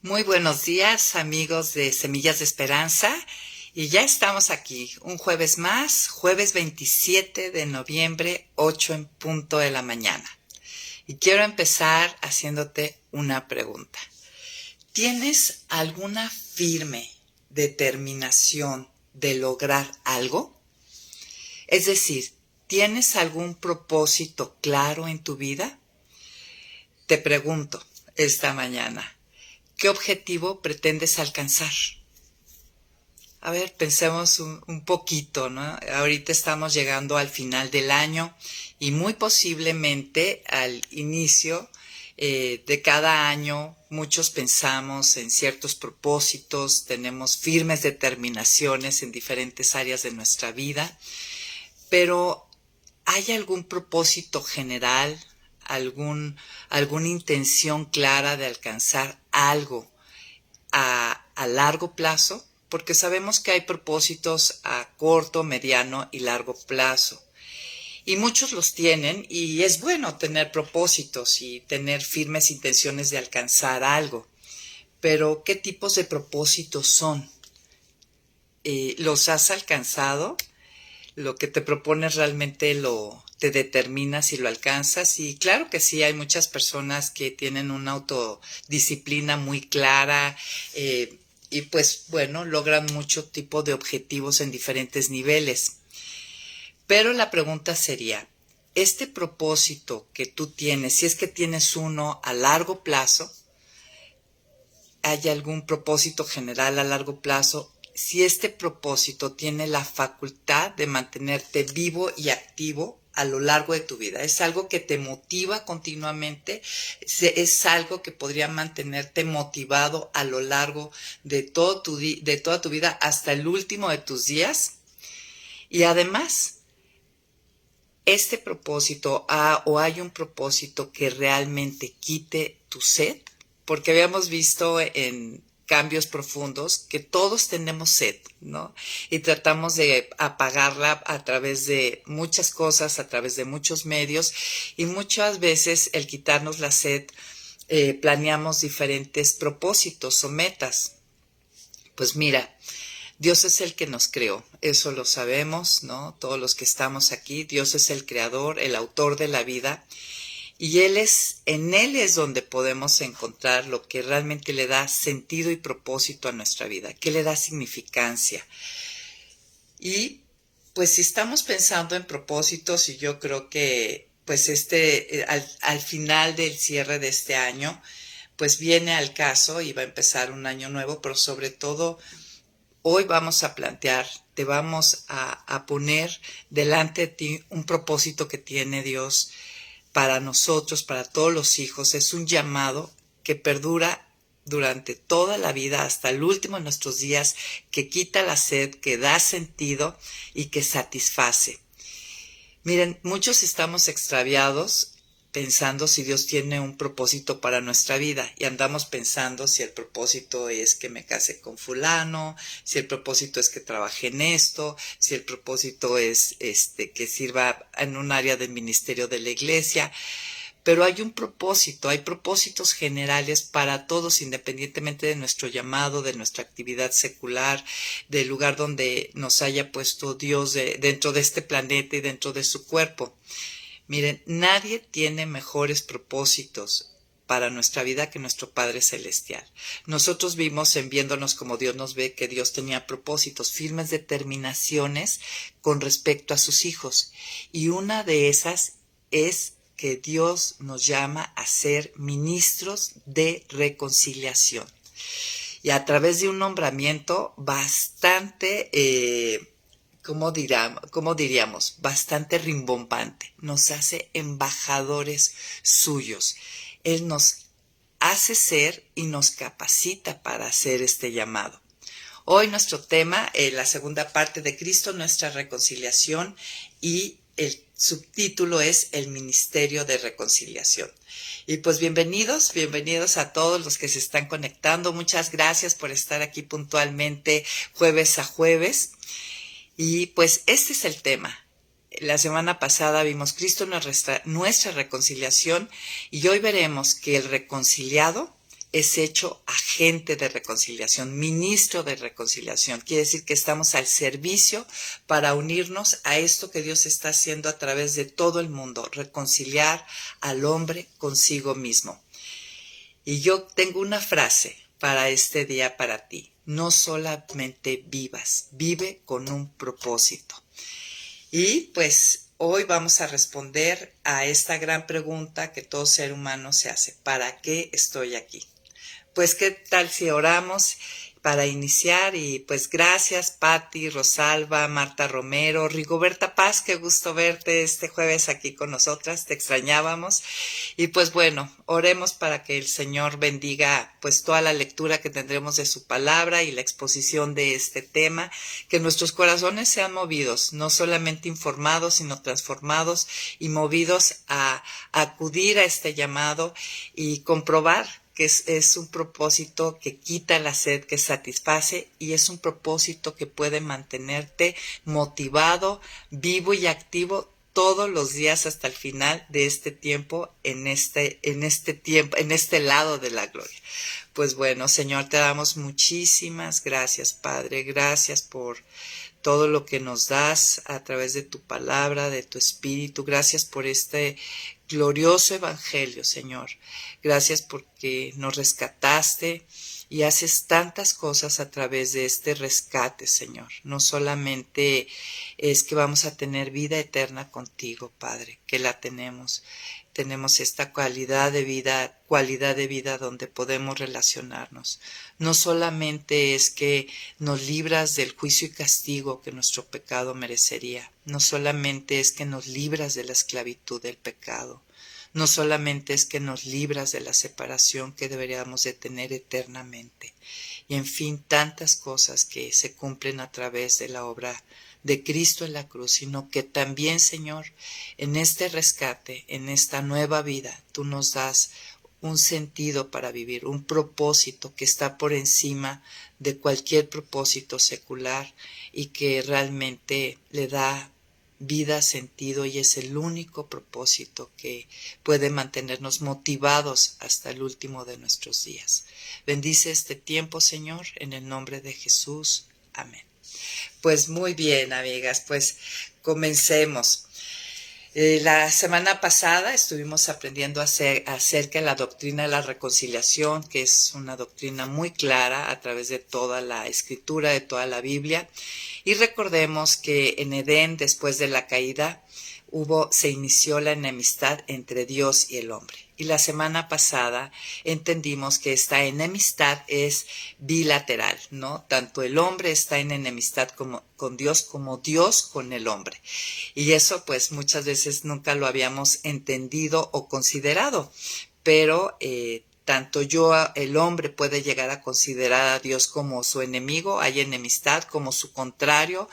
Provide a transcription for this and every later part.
Muy buenos días, amigos de Semillas de Esperanza. Y ya estamos aquí, un jueves más, jueves 27 de noviembre, 8 en punto de la mañana. Y quiero empezar haciéndote una pregunta. ¿Tienes alguna firme determinación de lograr algo? Es decir, ¿tienes algún propósito claro en tu vida? Te pregunto esta mañana, ¿qué objetivo pretendes alcanzar? A ver, pensemos un poquito, ¿no? Ahorita estamos llegando al final del año y muy posiblemente al inicio de cada año muchos pensamos en ciertos propósitos, tenemos firmes determinaciones en diferentes áreas de nuestra vida, pero ¿hay algún propósito general, alguna intención clara de alcanzar algo a largo plazo? Porque sabemos que hay propósitos a corto, mediano y largo plazo. Y muchos los tienen y es bueno tener propósitos y tener firmes intenciones de alcanzar algo. Pero ¿qué tipos de propósitos son? ¿Los has alcanzado? ¿Lo que te propones realmente te determina si lo alcanzas? Y claro que sí, hay muchas personas que tienen una autodisciplina muy clara, y pues bueno, logran mucho tipo de objetivos en diferentes niveles. Pero la pregunta sería, este propósito que tú tienes, si es que tienes uno a largo plazo, ¿hay algún propósito general a largo plazo? Si este propósito tiene la facultad de mantenerte vivo y activo a lo largo de tu vida, es algo que te motiva continuamente, es algo que podría mantenerte motivado a lo largo de toda tu vida hasta el último de tus días. Y además, este propósito o hay un propósito que realmente quite tu sed, porque habíamos visto en cambios profundos que todos tenemos sed, ¿no? Y tratamos de apagarla a través de muchas cosas, a través de muchos medios, y muchas veces el quitarnos la sed, planeamos diferentes propósitos o metas. Pues mira, Dios es el que nos creó, eso lo sabemos, ¿no? Todos los que estamos aquí, Dios es el creador, el autor de la vida, y en Él es donde podemos encontrar lo que realmente le da sentido y propósito a nuestra vida, que le da significancia. Y pues si estamos pensando en propósitos, y yo creo que pues al final del cierre de este año, pues viene al caso y va a empezar un año nuevo, pero sobre todo hoy vamos a plantear, te vamos a poner delante de ti un propósito que tiene Dios para nosotros, para todos los hijos. Es un llamado que perdura durante toda la vida, hasta el último de nuestros días, que quita la sed, que da sentido y que satisface. Miren, muchos estamos extraviados pensando si Dios tiene un propósito para nuestra vida y andamos pensando si el propósito es que me case con fulano, si el propósito es que trabaje en esto, si el propósito es que sirva en un área del ministerio de la iglesia. Pero hay un propósito, hay propósitos generales para todos, independientemente de nuestro llamado, de nuestra actividad secular, del lugar donde nos haya puesto Dios dentro de este planeta y dentro de su cuerpo. Miren, nadie tiene mejores propósitos para nuestra vida que nuestro Padre Celestial. Nosotros vimos en Viéndonos como Dios nos ve que Dios tenía propósitos, firmes determinaciones con respecto a sus hijos. Y una de esas es que Dios nos llama a ser ministros de reconciliación. Y a través de un nombramiento bastante, ¿cómo diríamos? Bastante rimbombante. Nos hace embajadores suyos. Él nos hace ser y nos capacita para hacer este llamado. Hoy nuestro tema, la segunda parte de Cristo, nuestra reconciliación, y el subtítulo es el Ministerio de Reconciliación. Y pues bienvenidos a todos los que se están conectando. Muchas gracias por estar aquí puntualmente jueves a jueves. Y pues este es el tema. La semana pasada vimos Cristo nuestra reconciliación y hoy veremos que el reconciliado es hecho agente de reconciliación, ministro de reconciliación. Quiere decir que estamos al servicio para unirnos a esto que Dios está haciendo a través de todo el mundo, reconciliar al hombre consigo mismo. Y yo tengo una frase para este día para ti. No solamente vivas, vive con un propósito. Y pues hoy vamos a responder a esta gran pregunta que todo ser humano se hace. ¿Para qué estoy aquí? Pues qué tal si oramos para iniciar. Y pues gracias Patti, Rosalba, Marta Romero, Rigoberta Paz, qué gusto verte este jueves aquí con nosotras, te extrañábamos. Y pues bueno, oremos para que el Señor bendiga pues toda la lectura que tendremos de su palabra y la exposición de este tema, que nuestros corazones sean movidos, no solamente informados, sino transformados y movidos a acudir a este llamado y comprobar que es un propósito que quita la sed, que satisface, y es un propósito que puede mantenerte motivado, vivo y activo todos los días hasta el final de este tiempo, en este lado de la gloria. Pues bueno, Señor, te damos muchísimas gracias, Padre. Gracias por todo lo que nos das a través de tu palabra, de tu espíritu. Gracias por este glorioso evangelio, Señor. Gracias porque nos rescataste y haces tantas cosas a través de este rescate, Señor. No solamente es que vamos a tener vida eterna contigo, Padre, que la tenemos. Tenemos esta cualidad de vida donde podemos relacionarnos. No solamente es que nos libras del juicio y castigo que nuestro pecado merecería. No solamente es que nos libras de la esclavitud del pecado. No solamente es que nos libras de la separación que deberíamos de tener eternamente. Y en fin, tantas cosas que se cumplen a través de la obra de Cristo en la cruz, sino que también, Señor, en este rescate, en esta nueva vida, tú nos das un sentido para vivir, un propósito que está por encima de cualquier propósito secular y que realmente le da vida, sentido, y es el único propósito que puede mantenernos motivados hasta el último de nuestros días. Bendice este tiempo, Señor, en el nombre de Jesús. Amén. Pues muy bien, amigas, pues comencemos. La semana pasada estuvimos aprendiendo acerca de la doctrina de la reconciliación, que es una doctrina muy clara a través de toda la escritura, de toda la Biblia. Y recordemos que en Edén, después de la caída, se inició la enemistad entre Dios y el hombre. Y la semana pasada entendimos que esta enemistad es bilateral, ¿no? Tanto el hombre está en enemistad con Dios como Dios con el hombre. Y eso pues muchas veces nunca lo habíamos entendido o considerado, pero tanto el hombre puede llegar a considerar a Dios como su enemigo, hay enemistad como su contrario,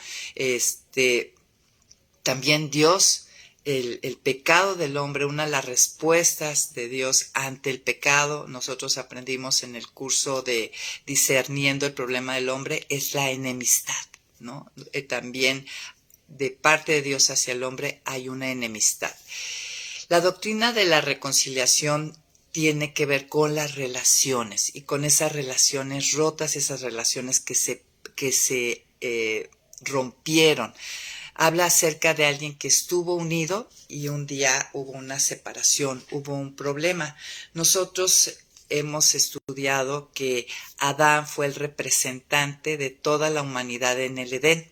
también Dios. El pecado del hombre, una de las respuestas de Dios ante el pecado, nosotros aprendimos en el curso de Discerniendo el problema del hombre, es la enemistad, ¿no? También de parte de Dios hacia el hombre hay una enemistad. La doctrina de la reconciliación tiene que ver con las relaciones y con esas relaciones rotas, esas relaciones que se rompieron. Habla acerca de alguien que estuvo unido y un día hubo una separación, hubo un problema. Nosotros hemos estudiado que Adán fue el representante de toda la humanidad en el Edén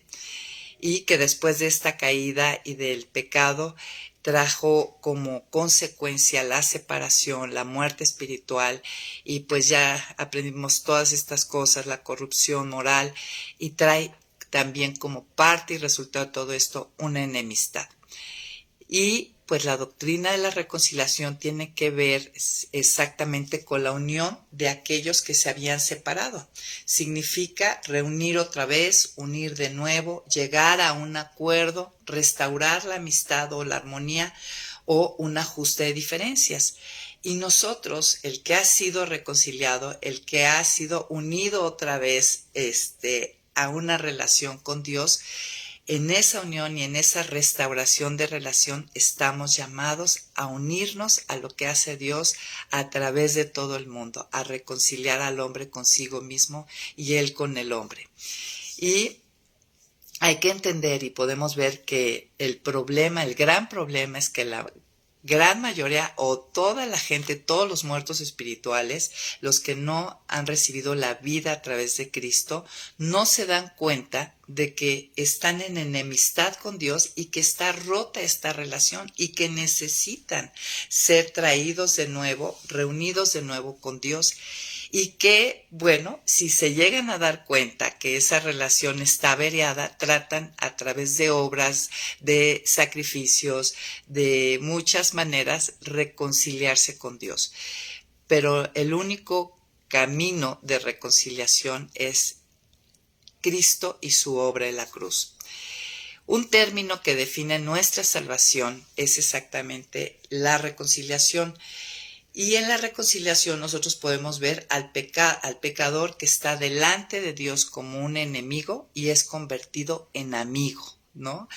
y que después de esta caída y del pecado trajo como consecuencia la separación, la muerte espiritual, y pues ya aprendimos todas estas cosas, la corrupción moral, y trae también como parte y resultado de todo esto una enemistad. Y pues la doctrina de la reconciliación tiene que ver exactamente con la unión de aquellos que se habían separado. Significa reunir otra vez, unir de nuevo, llegar a un acuerdo, restaurar la amistad o la armonía o un ajuste de diferencias. Y nosotros, el que ha sido reconciliado, el que ha sido unido otra vez a una relación con Dios, en esa unión y en esa restauración de relación estamos llamados a unirnos a lo que hace Dios a través de todo el mundo, a reconciliar al hombre consigo mismo y él con el hombre. Y hay que entender y podemos ver que el gran problema es que la gran mayoría o toda la gente, todos los muertos espirituales, los que no han recibido la vida a través de Cristo, no se dan cuenta de que están en enemistad con Dios y que está rota esta relación y que necesitan ser traídos de nuevo, reunidos de nuevo con Dios. Y que, bueno, si se llegan a dar cuenta que esa relación está averiada, tratan a través de obras, de sacrificios, de muchas maneras, reconciliarse con Dios. Pero el único camino de reconciliación es Cristo y su obra en la cruz. Un término que define nuestra salvación es exactamente la reconciliación. Y en la reconciliación nosotros podemos ver al pecador que está delante de Dios como un enemigo y es convertido en amigo, ¿no?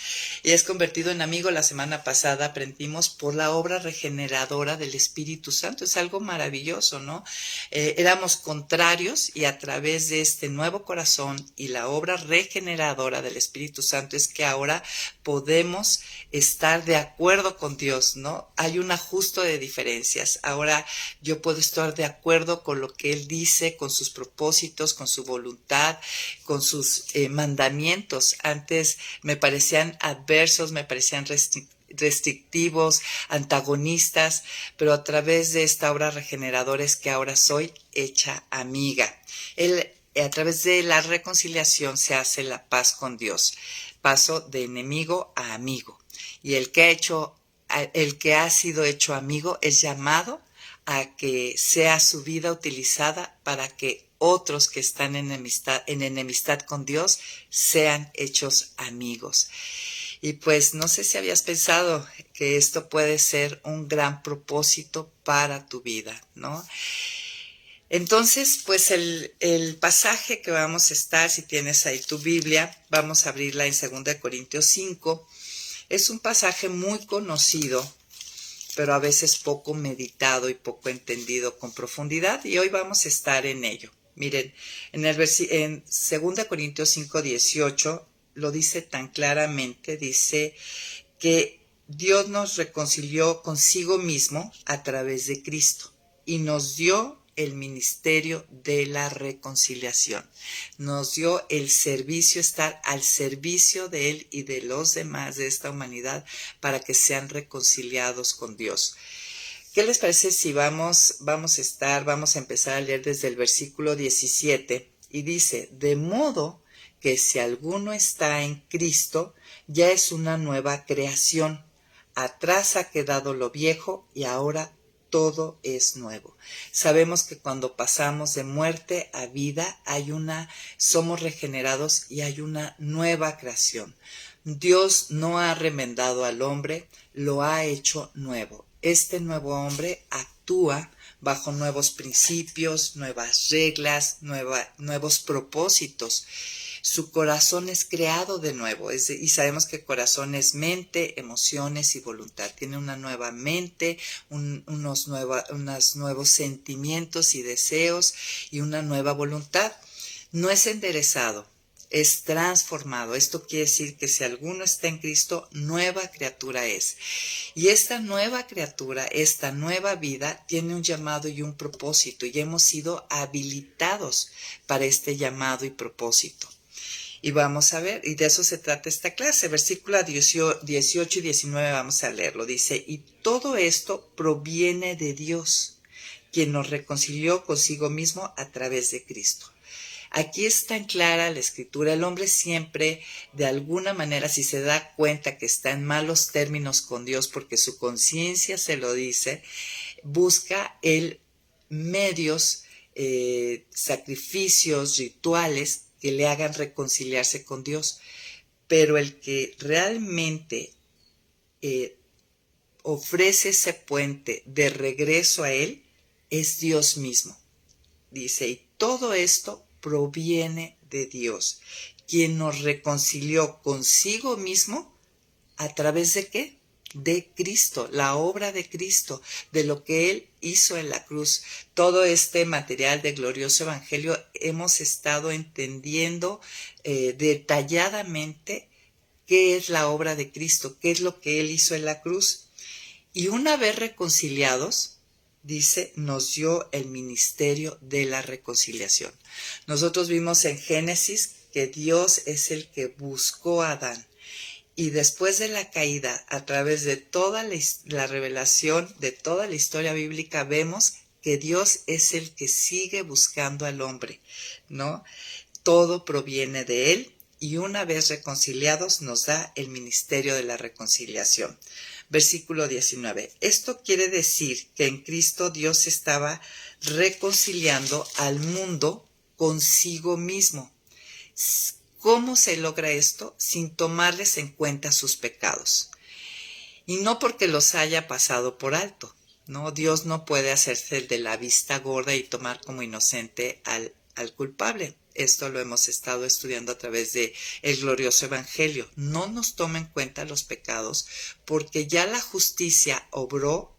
Y es convertido en amigo. La semana pasada aprendimos por la obra regeneradora del Espíritu Santo. Es algo maravilloso, ¿no? Éramos contrarios y a través de este nuevo corazón y la obra regeneradora del Espíritu Santo es que ahora podemos estar de acuerdo con Dios, ¿no? Hay un ajuste de diferencias. Ahora yo puedo estar de acuerdo con lo que Él dice, con sus propósitos, con su voluntad, con sus mandamientos. Antes me parecían adversos, me parecían restrictivos, antagonistas, pero a través de esta obra regeneradora es que ahora soy hecha amiga. A través de la reconciliación se hace la paz con Dios. Paso de enemigo a amigo. Y el que ha sido hecho amigo es llamado a que sea su vida utilizada para que otros que están en enemistad con Dios sean hechos amigos. Y pues no sé si habías pensado que esto puede ser un gran propósito para tu vida, ¿no? Entonces, pues el pasaje que vamos a estar, si tienes ahí tu Biblia, vamos a abrirla en 2 Corintios 5. Es un pasaje muy conocido, pero a veces poco meditado y poco entendido con profundidad, y hoy vamos a estar en ello. Miren, en 2 Corintios 5:18 lo dice tan claramente, dice que Dios nos reconcilió consigo mismo a través de Cristo y nos dio el ministerio de la reconciliación. Nos dio el servicio, estar al servicio de Él y de los demás de esta humanidad para que sean reconciliados con Dios. ¿Qué les parece si vamos a empezar a leer desde el versículo 17? Y dice, de modo que si alguno está en Cristo, ya es una nueva creación. Atrás ha quedado lo viejo y ahora todo es nuevo. Sabemos que cuando pasamos de muerte a vida somos regenerados y hay una nueva creación. Dios no ha remendado al hombre, lo ha hecho nuevo. Este nuevo hombre actúa bajo nuevos principios, nuevas reglas, nuevos propósitos. Su corazón es creado de nuevo, y sabemos que corazón es mente, emociones y voluntad. Tiene una nueva mente, unos nuevos sentimientos y deseos y una nueva voluntad. No es enderezado, es transformado. Esto quiere decir que si alguno está en Cristo, nueva criatura es. Y esta nueva criatura, esta nueva vida, tiene un llamado y un propósito, y hemos sido habilitados para este llamado y propósito. Y vamos a ver, y de eso se trata esta clase. Versículos 18 y 19 vamos a leerlo. Dice, y todo esto proviene de Dios, quien nos reconcilió consigo mismo a través de Cristo. Aquí es tan clara la escritura. El hombre siempre, de alguna manera, si se da cuenta que está en malos términos con Dios, porque su conciencia se lo dice, busca medios, sacrificios, rituales, que le hagan reconciliarse con Dios. Pero el que realmente ofrece ese puente de regreso a Él es Dios mismo. Dice, y todo esto proviene de Dios, quien nos reconcilió consigo mismo, ¿a través de qué? De Cristo, la obra de Cristo, de lo que Él hizo en la cruz. Todo este material de Glorioso Evangelio hemos estado entendiendo detalladamente qué es la obra de Cristo, qué es lo que Él hizo en la cruz. Y una vez reconciliados, dice, nos dio el ministerio de la reconciliación. Nosotros vimos en Génesis que Dios es el que buscó a Adán. Y después de la caída, a través de toda la revelación, de toda la historia bíblica, vemos que Dios es el que sigue buscando al hombre, ¿no? Todo proviene de Él y una vez reconciliados nos da el ministerio de la reconciliación. Versículo 19. Esto quiere decir que en Cristo Dios estaba reconciliando al mundo consigo mismo. ¿Cómo se logra esto? Sin tomarles en cuenta sus pecados. Y no porque los haya pasado por alto, ¿no? Dios no puede hacerse el de la vista gorda y tomar como inocente al culpable. Esto lo hemos estado estudiando a través de el glorioso evangelio. No nos toma en cuenta los pecados porque ya la justicia obró.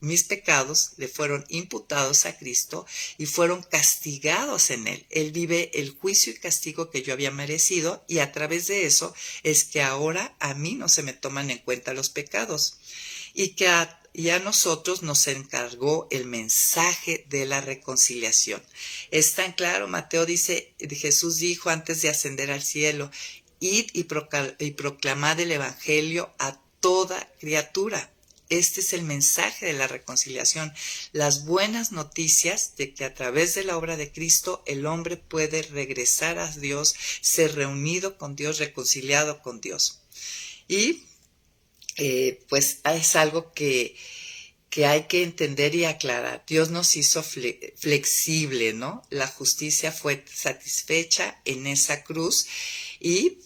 Mis pecados le fueron imputados a Cristo y fueron castigados en Él. Él vive el juicio y castigo que yo había merecido y a través de eso es que ahora a mí no se me toman en cuenta los pecados. Y que a nosotros nos encargó el mensaje de la reconciliación. Es tan claro, Mateo dice, Jesús dijo antes de ascender al cielo, id y proclamad el evangelio a toda criatura. Este es el mensaje de la reconciliación, las buenas noticias de que a través de la obra de Cristo el hombre puede regresar a Dios, ser reunido con Dios, reconciliado con Dios. Y pues es algo que hay que entender y aclarar. Dios nos hizo flexible, ¿no? La justicia fue satisfecha en esa cruz y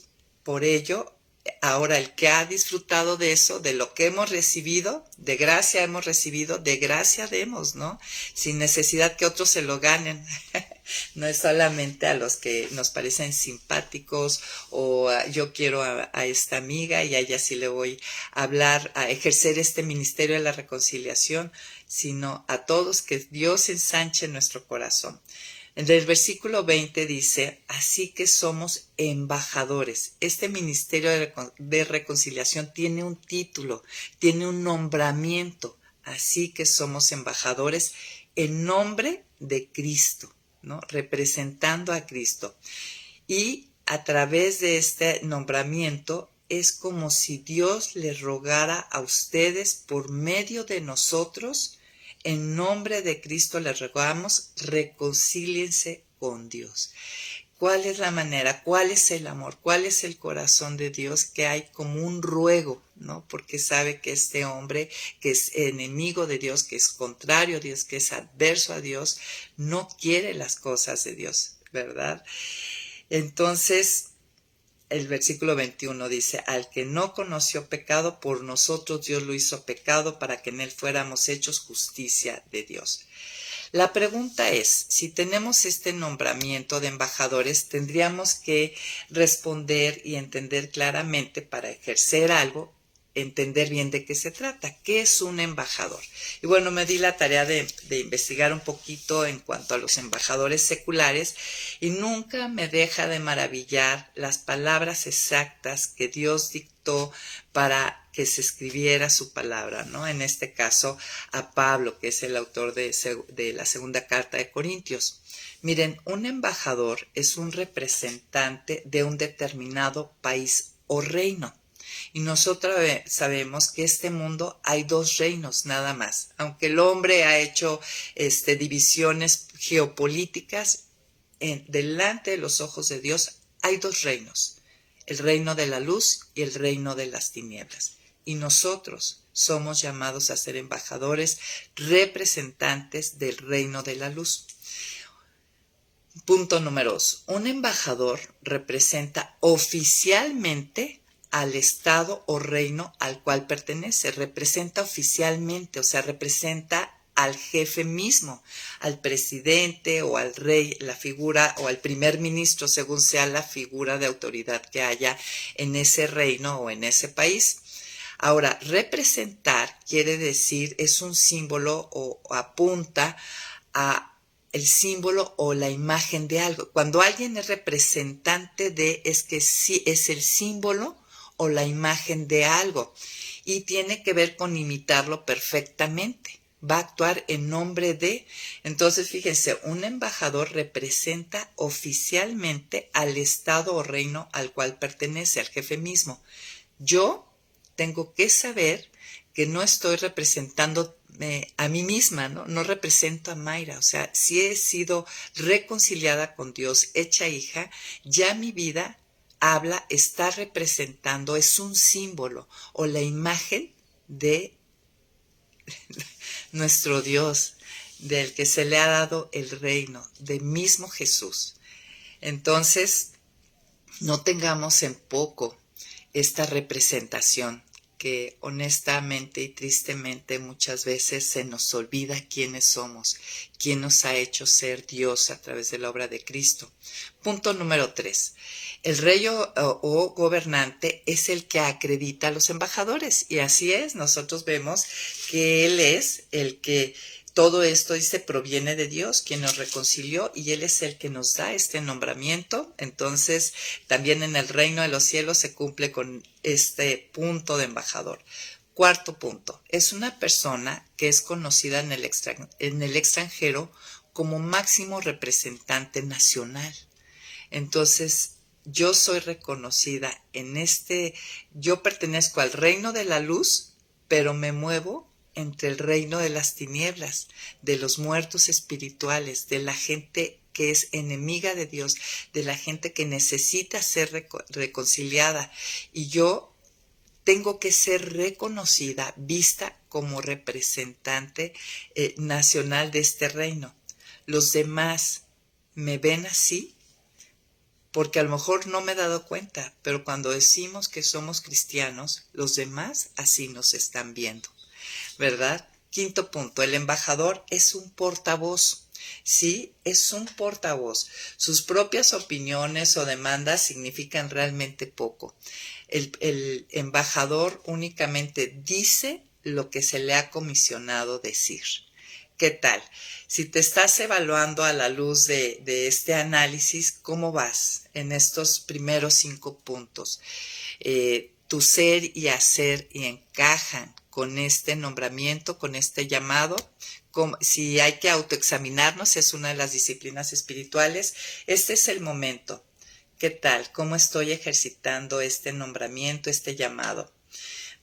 por ello ahora el que ha disfrutado de eso, de lo que hemos recibido, de gracia hemos recibido, de gracia demos, ¿no? Sin necesidad que otros se lo ganen. No es solamente a los que nos parecen simpáticos o yo quiero a esta amiga y a ella sí le voy a hablar, a ejercer este ministerio de la reconciliación, sino a todos, que Dios ensanche nuestro corazón. En el versículo 20 dice, así que somos embajadores. Este ministerio de reconciliación tiene un título, tiene un nombramiento. Así que somos embajadores en nombre de Cristo, ¿no? Representando a Cristo. Y a través de este nombramiento es como si Dios les rogara a ustedes por medio de nosotros. En nombre de Cristo les rogamos, reconcíliense con Dios. ¿Cuál es la manera? ¿Cuál es el amor? ¿Cuál es el corazón de Dios? Que hay como un ruego, ¿no? Porque sabe que este hombre, que es enemigo de Dios, que es contrario a Dios, que es adverso a Dios, no quiere las cosas de Dios, ¿verdad? Entonces, el versículo 21 dice, al que no conoció pecado, por nosotros Dios lo hizo pecado para que en él fuéramos hechos justicia de Dios. La pregunta es, si tenemos este nombramiento de embajadores, tendríamos que responder y entender claramente para ejercer algo, entender bien de qué se trata, qué es un embajador. Y bueno, me di la tarea de investigar un poquito en cuanto a los embajadores seculares y nunca me deja de maravillar las palabras exactas que Dios dictó para que se escribiera su palabra, ¿no? En este caso a Pablo, que es el autor de la segunda carta de Corintios. Miren, un embajador es un representante de un determinado país o reino. Y nosotros sabemos que este mundo hay dos reinos nada más. Aunque el hombre ha hecho divisiones geopolíticas, delante de los ojos de Dios hay dos reinos. El reino de la luz y el reino de las tinieblas. Y nosotros somos llamados a ser embajadores, representantes del reino de la luz. Punto número 2. Un embajador representa oficialmente al estado o reino al cual pertenece, representa oficialmente, o sea, representa al jefe mismo, al presidente o al rey, la figura, o al primer ministro, según sea la figura de autoridad que haya en ese reino o en ese país. Ahora, representar quiere decir, es un símbolo o apunta a el símbolo o la imagen de algo. Cuando alguien es representante de, es que sí es el símbolo o la imagen de algo y tiene que ver con imitarlo perfectamente. Va a actuar en nombre de. Entonces, fíjense, un embajador representa oficialmente al estado o reino al cual pertenece, al jefe mismo. Yo tengo que saber que no estoy representando a mí misma, ¿no? No represento a Mayra. O sea, si he sido reconciliada con Dios, hecha hija, ya mi vida habla, está representando, es un símbolo o la imagen de nuestro Dios, del que se le ha dado el reino, de mismo Jesús. Entonces, no tengamos en poco esta representación que honestamente y tristemente muchas veces se nos olvida quiénes somos, quién nos ha hecho ser Dios a través de la obra de Cristo. Punto número 3. El rey o gobernante es el que acredita a los embajadores y así es, nosotros vemos que él es el que todo esto, dice, proviene de Dios, quien nos reconcilió y Él es el que nos da este nombramiento. Entonces, también en el reino de los cielos se cumple con este punto de embajador. Cuarto punto, es una persona que es conocida en el extranjero como máximo representante nacional. Entonces, yo soy reconocida yo pertenezco al reino de la luz, pero me muevo entre el reino de las tinieblas, de los muertos espirituales, de la gente que es enemiga de Dios, de la gente que necesita ser reconciliada. Y yo tengo que ser reconocida, vista como representante nacional de este reino. Los demás me ven así porque a lo mejor no me he dado cuenta, pero cuando decimos que somos cristianos, los demás así nos están viendo. ¿Verdad? Quinto punto, el embajador es un portavoz. Sí, es un portavoz. Sus propias opiniones o demandas significan realmente poco. El embajador únicamente dice lo que se le ha comisionado decir. ¿Qué tal? Si te estás evaluando a la luz de este análisis, ¿cómo vas en estos primeros 5 puntos? Tu ser y hacer y encajan con este nombramiento, con este llamado. Si hay que autoexaminarnos, es una de las disciplinas espirituales. Este es el momento. ¿Qué tal? ¿Cómo estoy ejercitando este nombramiento, este llamado?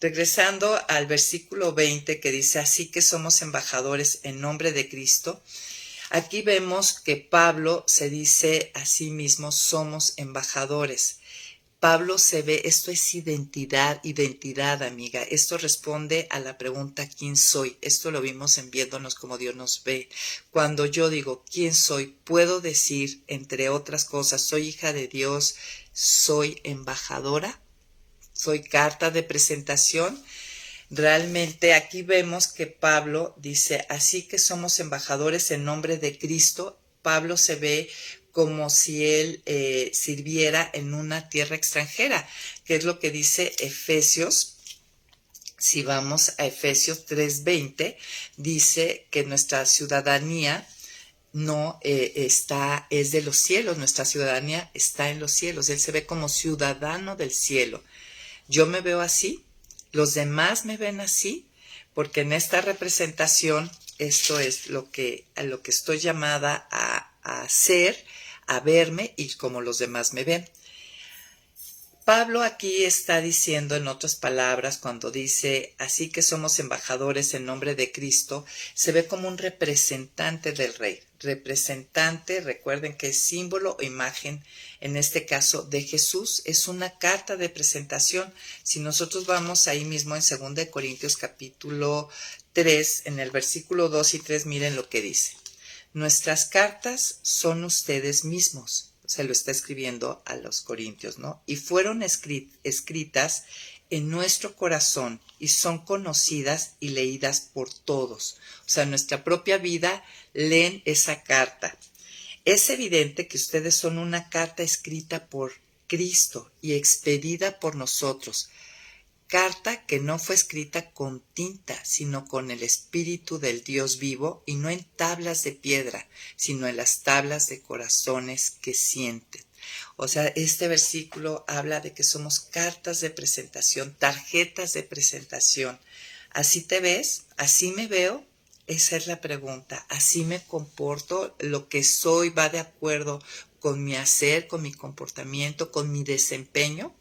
Regresando al versículo 20 que dice, así que somos embajadores en nombre de Cristo. Aquí vemos que Pablo se dice a sí mismo, somos embajadores. Pablo se ve, esto es identidad, amiga. Esto responde a la pregunta, ¿quién soy? Esto lo vimos en Viéndonos como Dios nos ve. Cuando yo digo, ¿quién soy? Puedo decir, entre otras cosas, soy hija de Dios, soy embajadora, soy carta de presentación. Realmente aquí vemos que Pablo dice, así que somos embajadores en nombre de Cristo. Pablo se ve como si él sirviera en una tierra extranjera, que es lo que dice Efesios. Si vamos a Efesios 3:20, dice que nuestra ciudadanía no es de los cielos, nuestra ciudadanía está en los cielos. Él se ve como ciudadano del cielo. Yo me veo así, los demás me ven así, porque en esta representación esto es a lo que estoy llamada a hacer, a verme y como los demás me ven. Pablo aquí está diciendo, en otras palabras, cuando dice, así que somos embajadores en nombre de Cristo, se ve como un representante del Rey. Representante, recuerden que es símbolo o imagen, en este caso, de Jesús. Es una carta de presentación. Si nosotros vamos ahí mismo en 2 Corintios capítulo 3, en el versículo 2 y 3, miren lo que dice. Nuestras cartas son ustedes mismos. Se lo está escribiendo a los corintios, ¿no? Y fueron escritas en nuestro corazón y son conocidas y leídas por todos. O sea, en nuestra propia vida leen esa carta. Es evidente que ustedes son una carta escrita por Cristo y expedida por nosotros. Carta que no fue escrita con tinta, sino con el Espíritu del Dios vivo, y no en tablas de piedra, sino en las tablas de corazones que sienten. O sea, este versículo habla de que somos cartas de presentación, tarjetas de presentación. ¿Así te ves? ¿Así me veo? Esa es la pregunta. ¿Así me comporto? ¿Lo que soy va de acuerdo con mi hacer, con mi comportamiento, con mi desempeño?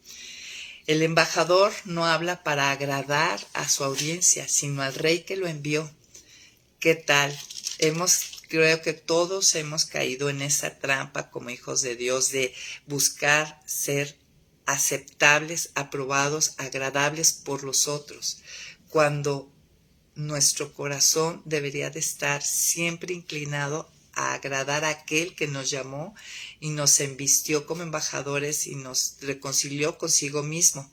El embajador no habla para agradar a su audiencia, sino al rey que lo envió. ¿Qué tal? Creo que todos hemos caído en esa trampa como hijos de Dios de buscar ser aceptables, aprobados, agradables por los otros, cuando nuestro corazón debería de estar siempre inclinado a agradar a aquel que nos llamó y nos envistió como embajadores y nos reconcilió consigo mismo.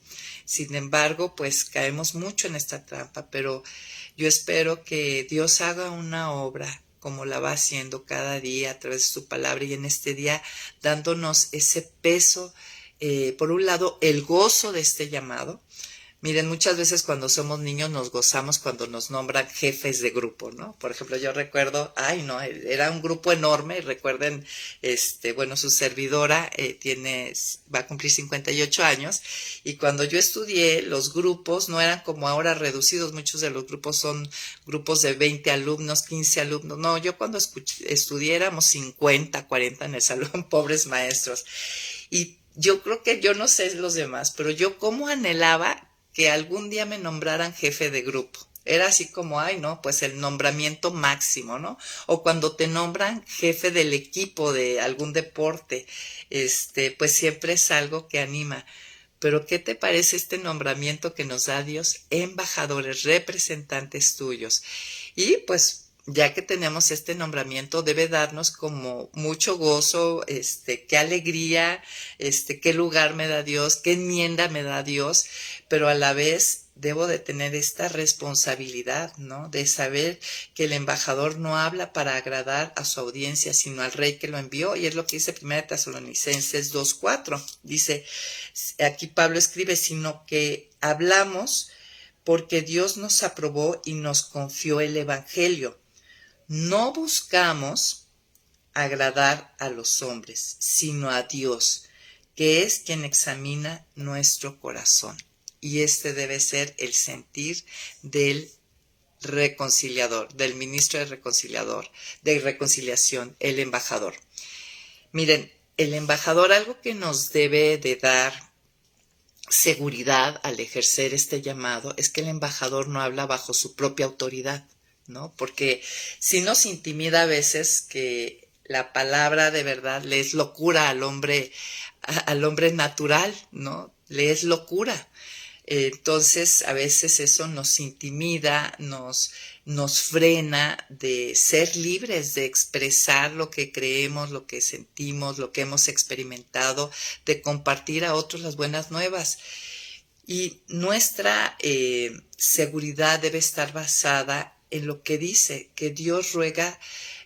Sin embargo, pues caemos mucho en esta trampa, pero yo espero que Dios haga una obra como la va haciendo cada día a través de su palabra y en este día dándonos ese peso, por un lado, el gozo de este llamado. Miren, muchas veces cuando somos niños nos gozamos cuando nos nombran jefes de grupo, ¿no? Por ejemplo, yo recuerdo, era un grupo enorme, y recuerden, su servidora va a cumplir 58 años, y cuando yo estudié, los grupos no eran como ahora reducidos, muchos de los grupos son grupos de 20 alumnos, 15 alumnos, no, yo cuando estudié éramos 50, 40 en el salón, pobres maestros, y yo creo que yo no sé los demás, pero yo cómo anhelaba que algún día me nombraran jefe de grupo. Era así como, pues el nombramiento máximo, ¿no? O cuando te nombran jefe del equipo de algún deporte, pues siempre es algo que anima. Pero ¿qué te parece este nombramiento que nos da Dios? Embajadores, representantes tuyos. Y pues ya que tenemos este nombramiento, debe darnos como mucho gozo, qué alegría, qué lugar me da Dios, qué enmienda me da Dios, pero a la vez debo de tener esta responsabilidad, ¿no? De saber que el embajador no habla para agradar a su audiencia, sino al rey que lo envió, y es lo que dice 1 Tesalonicenses 2:4. Dice, aquí Pablo escribe, sino que hablamos porque Dios nos aprobó y nos confió el evangelio. No buscamos agradar a los hombres, sino a Dios, que es quien examina nuestro corazón. Y este debe ser el sentir del reconciliador, del ministro de reconciliación, el embajador. Miren, el embajador, algo que nos debe de dar seguridad al ejercer este llamado es que el embajador no habla bajo su propia autoridad, ¿no? Porque sí nos intimida a veces que la palabra de verdad le es locura al hombre natural, ¿no? Le es locura. Entonces, a veces eso nos intimida, nos frena de ser libres, de expresar lo que creemos, lo que sentimos, lo que hemos experimentado, de compartir a otros las buenas nuevas. Y nuestra seguridad debe estar basada en lo que dice, que Dios ruega,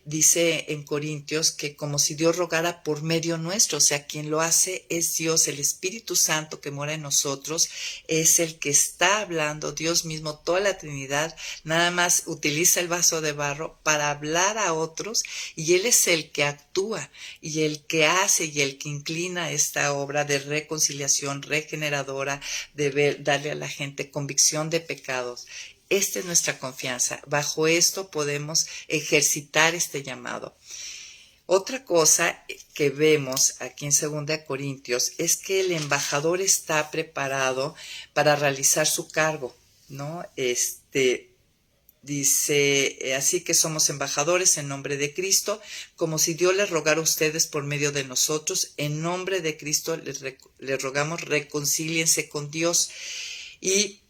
dice en Corintios, que como si Dios rogara por medio nuestro, o sea, quien lo hace es Dios, el Espíritu Santo que mora en nosotros, es el que está hablando, Dios mismo, toda la Trinidad, nada más utiliza el vaso de barro para hablar a otros, y Él es el que actúa, y el que hace, y el que inclina esta obra de reconciliación regeneradora, de darle a la gente convicción de pecados. Esta es nuestra confianza. Bajo esto podemos ejercitar este llamado. Otra cosa que vemos aquí en 2 Corintios es que el embajador está preparado para realizar su cargo, ¿no? Dice, así que somos embajadores en nombre de Cristo, como si Dios les rogara a ustedes por medio de nosotros. En nombre de Cristo les rogamos, reconcíliense con Dios. Y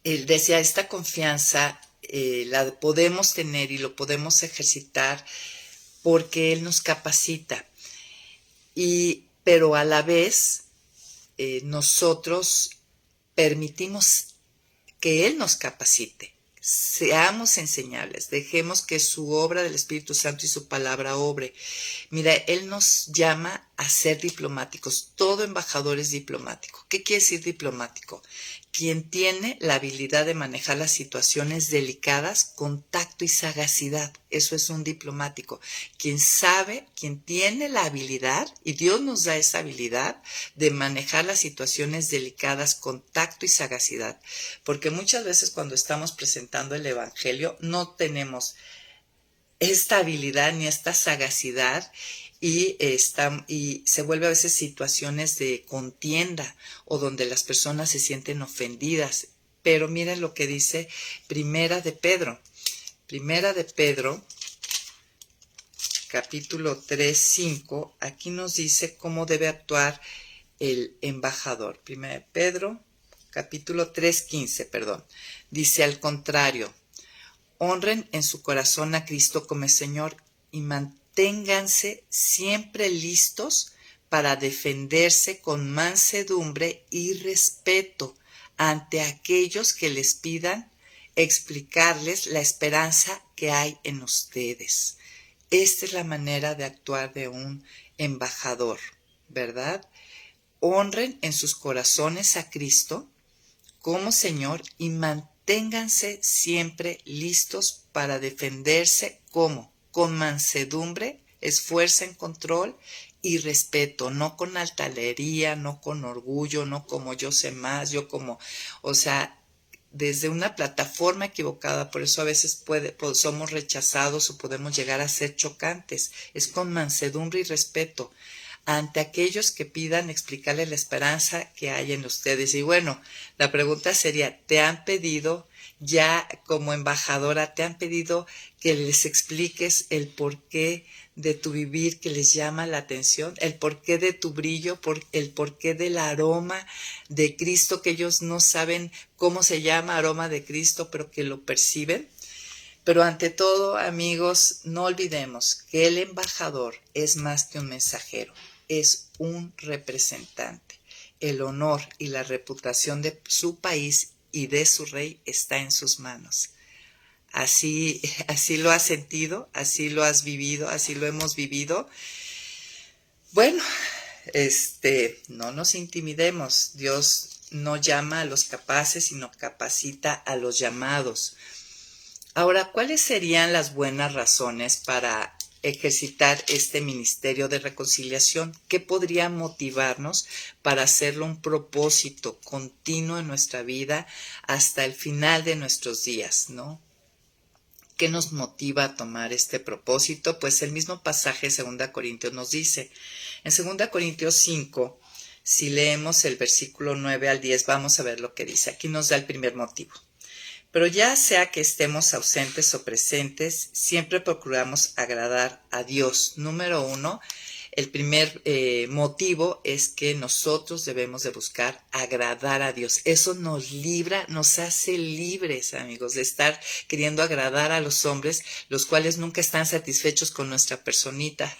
él decía, esta confianza la podemos tener y lo podemos ejercitar porque Él nos capacita. Pero a la vez nosotros permitimos que Él nos capacite. Seamos enseñables, dejemos que su obra del Espíritu Santo y su palabra obre. Mira, Él nos llama a ser diplomáticos. Todo embajador es diplomático. ¿Qué quiere decir diplomático? Quien tiene la habilidad de manejar las situaciones delicadas con tacto y sagacidad. Eso es un diplomático. Quien sabe, quien tiene la habilidad, y Dios nos da esa habilidad de manejar las situaciones delicadas con tacto y sagacidad. Porque muchas veces cuando estamos presentando el Evangelio no tenemos esta habilidad ni esta sagacidad y se vuelve a veces situaciones de contienda o donde las personas se sienten ofendidas. Pero miren lo que dice Primera de Pedro. Primera de Pedro, capítulo 3:5, aquí nos dice cómo debe actuar el embajador. Primera de Pedro, capítulo 3:15, perdón. Dice al contrario, honren en su corazón a Cristo como Señor y manténganse siempre listos para defenderse con mansedumbre y respeto ante aquellos que les pidan explicarles la esperanza que hay en ustedes. Esta es la manera de actuar de un embajador, ¿verdad? Honren en sus corazones a Cristo como Señor y manténganse siempre listos para defenderse como con mansedumbre, esfuerzo en control y respeto, no con altanería, no con orgullo, no como yo sé más, yo como, o sea, desde una plataforma equivocada, por eso a veces somos rechazados o podemos llegar a ser chocantes, es con mansedumbre y respeto ante aquellos que pidan explicarle la esperanza que hay en ustedes. Y bueno, la pregunta sería, ¿te han pedido ya como embajadora, te han pedido que les expliques el porqué de tu vivir que les llama la atención, el porqué de tu brillo, el porqué del aroma de Cristo, que ellos no saben cómo se llama aroma de Cristo, pero que lo perciben? Pero ante todo, amigos, no olvidemos que el embajador es más que un mensajero, es un representante. El honor y la reputación de su país y de su rey está en sus manos. Así lo has sentido, así lo has vivido, así lo hemos vivido. Bueno, no nos intimidemos. Dios no llama a los capaces, sino capacita a los llamados. Ahora, ¿cuáles serían las buenas razones para ejercitar este ministerio de reconciliación? ¿Qué podría motivarnos para hacerlo un propósito continuo en nuestra vida hasta el final de nuestros días, ¿no? ¿Qué nos motiva a tomar este propósito? Pues el mismo pasaje de 2 Corintios nos dice. En 2 Corintios 5, si leemos el versículo 9 al 10, vamos a ver lo que dice. Aquí nos da el primer motivo. Pero ya sea que estemos ausentes o presentes, siempre procuramos agradar a Dios. Número 1, el primer motivo es que nosotros debemos de buscar agradar a Dios. Eso nos libra, nos hace libres, amigos, de estar queriendo agradar a los hombres, los cuales nunca están satisfechos con nuestra personita.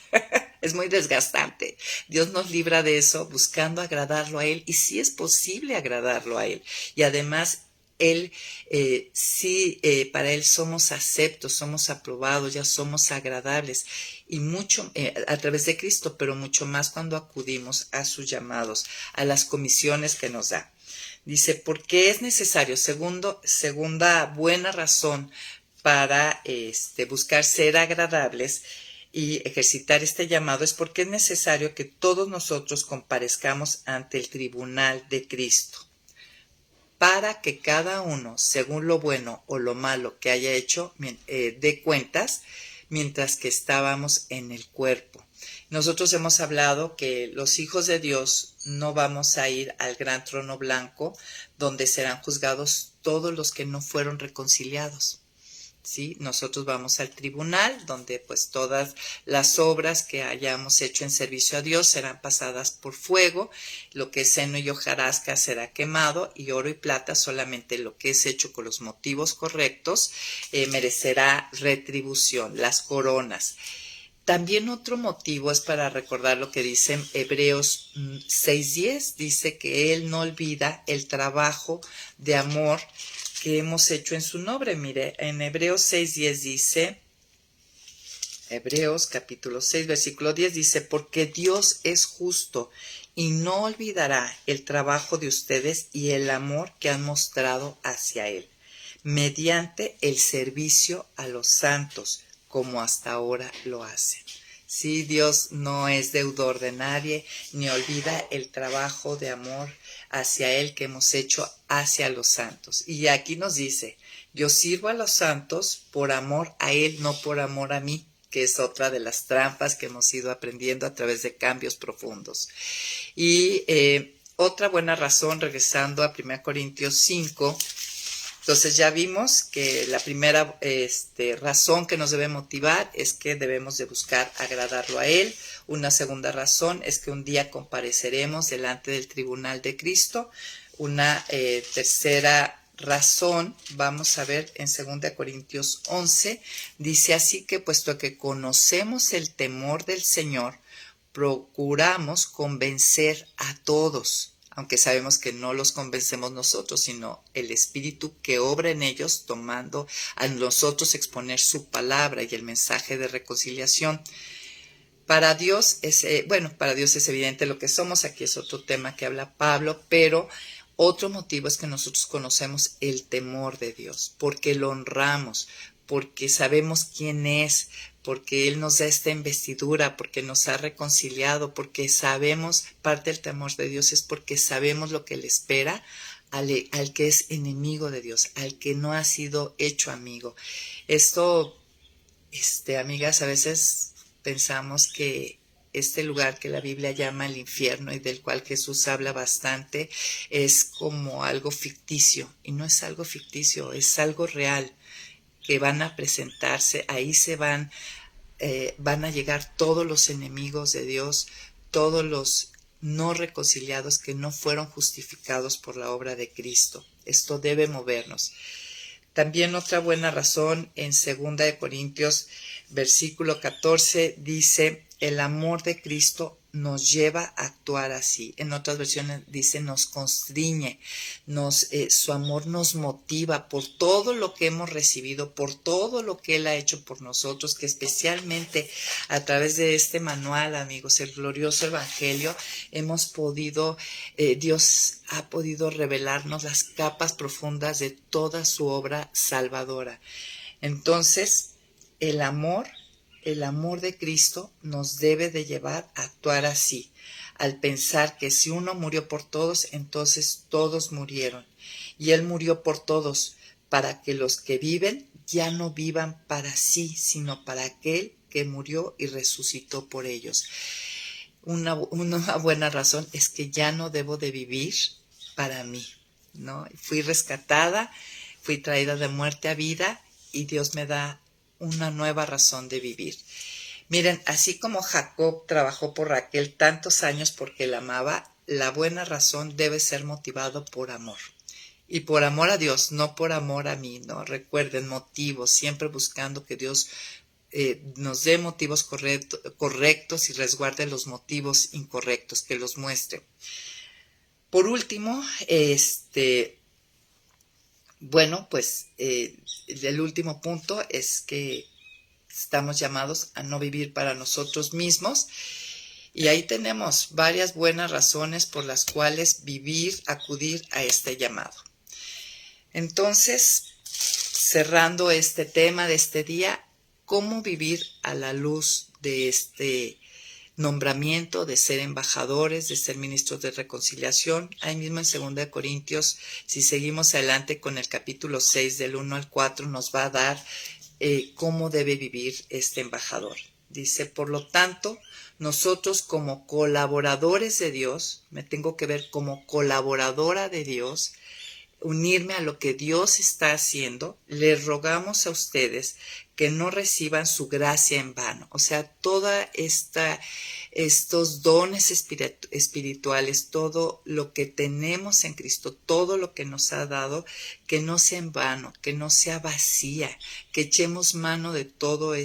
Es muy desgastante. Dios nos libra de eso buscando agradarlo a Él, y sí es posible agradarlo a Él. Y además, para Él somos aceptos, somos aprobados, ya somos agradables, y mucho a través de Cristo, pero mucho más cuando acudimos a sus llamados, a las comisiones que nos da. Dice, porque es necesario, segunda buena razón para buscar ser agradables y ejercitar este llamado, es porque es necesario que todos nosotros comparezcamos ante el tribunal de Cristo, para que cada uno, según lo bueno o lo malo que haya hecho, dé cuentas mientras que estábamos en el cuerpo. Nosotros hemos hablado que los hijos de Dios no vamos a ir al gran trono blanco, donde serán juzgados todos los que no fueron reconciliados. ¿Sí? Nosotros vamos al tribunal, donde pues todas las obras que hayamos hecho en servicio a Dios serán pasadas por fuego, lo que es heno y hojarasca será quemado, y oro y plata, solamente lo que es hecho con los motivos correctos, merecerá retribución, las coronas. También otro motivo es para recordar lo que dice en Hebreos 6:10, dice que Él no olvida el trabajo de amor que hemos hecho en su nombre. Mire, en Hebreos 6:10 dice, Hebreos capítulo 6, versículo 10 dice, porque Dios es justo y no olvidará el trabajo de ustedes y el amor que han mostrado hacia Él, mediante el servicio a los santos, como hasta ahora lo hacen. Sí, Dios no es deudor de nadie, ni olvida el trabajo de amor hacia Él que hemos hecho hacia los santos. Y aquí nos dice, yo sirvo a los santos por amor a Él, no por amor a mí, que es otra de las trampas que hemos ido aprendiendo a través de cambios profundos. Y otra buena razón, regresando a 1 Corintios 5, entonces ya vimos que la primera razón que nos debe motivar es que debemos de buscar agradarlo a Él. Una segunda razón es que un día compareceremos delante del tribunal de Cristo. Una tercera razón, vamos a ver en 2 Corintios 11, dice así que puesto que conocemos el temor del Señor, procuramos convencer a todos, aunque sabemos que no los convencemos nosotros, sino el Espíritu que obra en ellos, tomando a nosotros exponer su palabra y el mensaje de reconciliación. Para Dios es evidente lo que somos, aquí es otro tema que habla Pablo, pero otro motivo es que nosotros conocemos el temor de Dios, porque lo honramos, porque sabemos quién es, porque Él nos da esta investidura, porque nos ha reconciliado, porque sabemos, parte del temor de Dios es porque sabemos lo que le espera al que es enemigo de Dios, al que no ha sido hecho amigo. Esto, amigas, a veces pensamos que este lugar que la Biblia llama el infierno y del cual Jesús habla bastante es como algo ficticio, y no es algo ficticio, es algo real, que van a presentarse, ahí van a llegar todos los enemigos de Dios, todos los no reconciliados que no fueron justificados por la obra de Cristo. Esto debe movernos. También otra buena razón en 2 Corintios versículo 14 dice, el amor de Cristo nos lleva a actuar así. En otras versiones dice, nos constriñe, su amor nos motiva por todo lo que hemos recibido, por todo lo que Él ha hecho por nosotros, que especialmente a través de este manual, amigos, el glorioso Evangelio, Dios ha podido revelarnos las capas profundas de toda su obra salvadora. Entonces, el amor de Cristo nos debe de llevar a actuar así, al pensar que si uno murió por todos, entonces todos murieron. Y Él murió por todos, para que los que viven ya no vivan para sí, sino para aquel que murió y resucitó por ellos. Una buena razón es que ya no debo de vivir para mí, ¿no? Fui rescatada, fui traída de muerte a vida y Dios me da una nueva razón de vivir. Miren, así como Jacob trabajó por Raquel tantos años porque la amaba, la buena razón debe ser motivado por amor. Y por amor a Dios, no por amor a mí, ¿no? Recuerden, motivos, siempre buscando que Dios nos dé motivos correctos y resguarde los motivos incorrectos, que los muestre. Por último, el último punto es que estamos llamados a no vivir para nosotros mismos, y ahí tenemos varias buenas razones por las cuales acudir a este llamado. Entonces, cerrando este tema de este día, ¿cómo vivir a la luz de este nombramiento de ser embajadores, de ser ministros de reconciliación? Ahí mismo en 2 Corintios, si seguimos adelante con el capítulo 6 del 1 al 4, nos va a dar cómo debe vivir este embajador. Dice, por lo tanto, nosotros como colaboradores de Dios, me tengo que ver como colaboradora de Dios, unirme a lo que Dios está haciendo, les rogamos a ustedes que no reciban su gracia en vano. O sea, estos dones espirituales, todo lo que tenemos en Cristo, todo lo que nos ha dado, que no sea en vano, que no sea vacía, que echemos mano de todo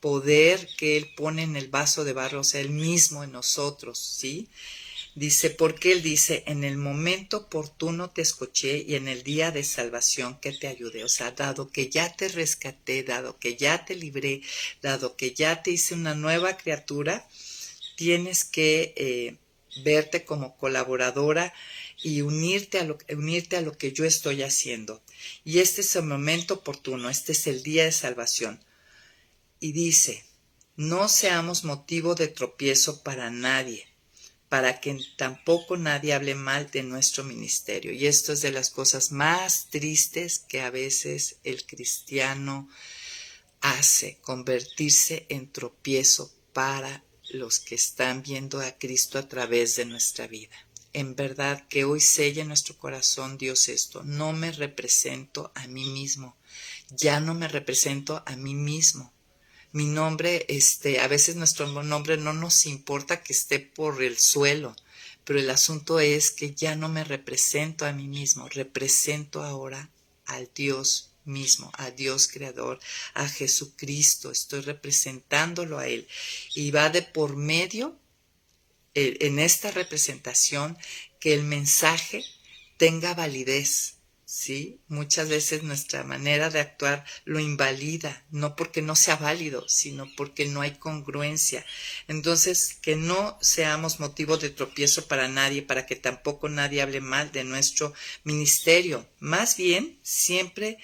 poder que Él pone en el vaso de barro, o sea, Él mismo en nosotros, ¿sí? Dice, porque Él dice, en el momento oportuno te escuché y en el día de salvación que te ayudé. O sea, dado que ya te rescaté, dado que ya te libré, dado que ya te hice una nueva criatura, tienes que verte como colaboradora y unirte a lo que yo estoy haciendo. Y este es el momento oportuno, este es el día de salvación. Y dice, no seamos motivo de tropiezo para nadie, para que tampoco nadie hable mal de nuestro ministerio. Y esto es de las cosas más tristes que a veces el cristiano hace, convertirse en tropiezo para los que están viendo a Cristo a través de nuestra vida. En verdad que hoy selle en nuestro corazón, Dios, esto. No me represento a mí mismo. Ya no me represento a mí mismo. Mi nombre, a veces nuestro nombre no nos importa que esté por el suelo, pero el asunto es que ya no me represento a mí mismo, represento ahora al Dios mismo, a Dios creador, a Jesucristo, estoy representándolo a Él. Y va de por medio, en esta representación, que el mensaje tenga validez. ¿Sí? Muchas veces nuestra manera de actuar lo invalida, no porque no sea válido, sino porque no hay congruencia. Entonces, que no seamos motivo de tropiezo para nadie, para que tampoco nadie hable mal de nuestro ministerio. Más bien, siempre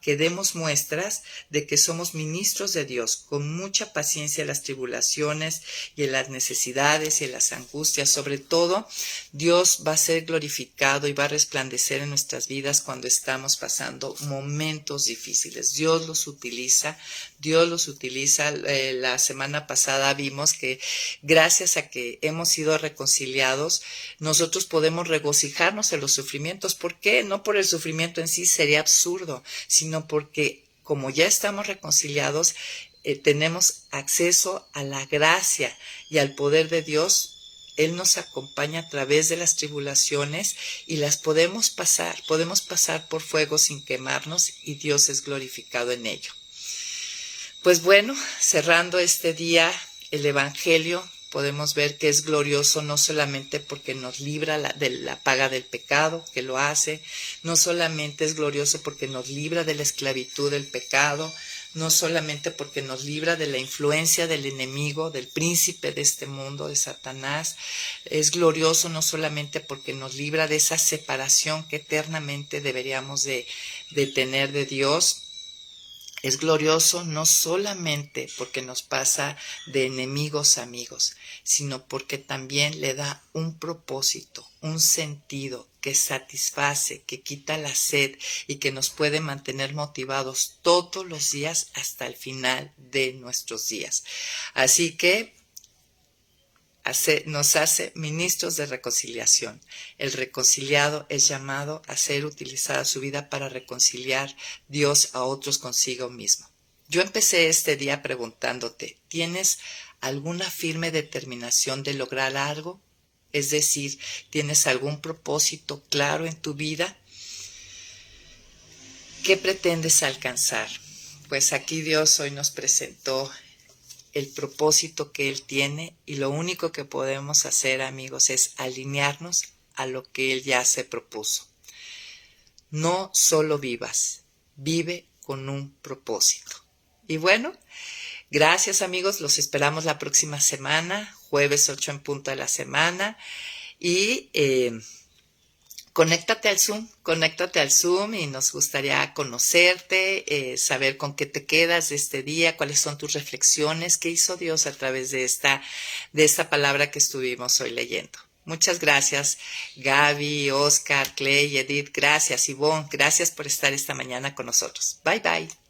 que demos muestras de que somos ministros de Dios, con mucha paciencia en las tribulaciones y en las necesidades y en las angustias. Sobre todo, Dios va a ser glorificado y va a resplandecer en nuestras vidas cuando estamos pasando momentos difíciles. Dios los utiliza. La semana pasada vimos que gracias a que hemos sido reconciliados, nosotros podemos regocijarnos en los sufrimientos. ¿Por qué? No por el sufrimiento en sí, sería absurdo, sino porque como ya estamos reconciliados, tenemos acceso a la gracia y al poder de Dios. Él nos acompaña a través de las tribulaciones y las podemos pasar por fuego sin quemarnos y Dios es glorificado en ello. Pues bueno, cerrando este día, el Evangelio podemos ver que es glorioso no solamente porque nos libra de la paga del pecado, que lo hace, no solamente es glorioso porque nos libra de la esclavitud del pecado, no solamente porque nos libra de la influencia del enemigo, del príncipe de este mundo, de Satanás, es glorioso no solamente porque nos libra de esa separación que eternamente deberíamos de tener de Dios. Es glorioso no solamente porque nos pasa de enemigos a amigos, sino porque también le da un propósito, un sentido que satisface, que quita la sed y que nos puede mantener motivados todos los días hasta el final de nuestros días. Así que nos hace ministros de reconciliación. El reconciliado es llamado a ser utilizada su vida para reconciliar Dios a otros consigo mismo. Yo empecé este día preguntándote, ¿tienes alguna firme determinación de lograr algo? Es decir, ¿tienes algún propósito claro en tu vida? ¿Qué pretendes alcanzar? Pues aquí Dios hoy nos presentó el propósito que Él tiene y lo único que podemos hacer, amigos, es alinearnos a lo que Él ya se propuso. No solo vivas, vive con un propósito. Y bueno, gracias amigos, los esperamos la próxima semana, jueves 8 en punto de la semana y conéctate al Zoom y nos gustaría conocerte, saber con qué te quedas de este día, cuáles son tus reflexiones, qué hizo Dios a través de esta palabra que estuvimos hoy leyendo. Muchas gracias, Gaby, Oscar, Clay, Edith, gracias, Ivonne, gracias por estar esta mañana con nosotros. Bye, bye.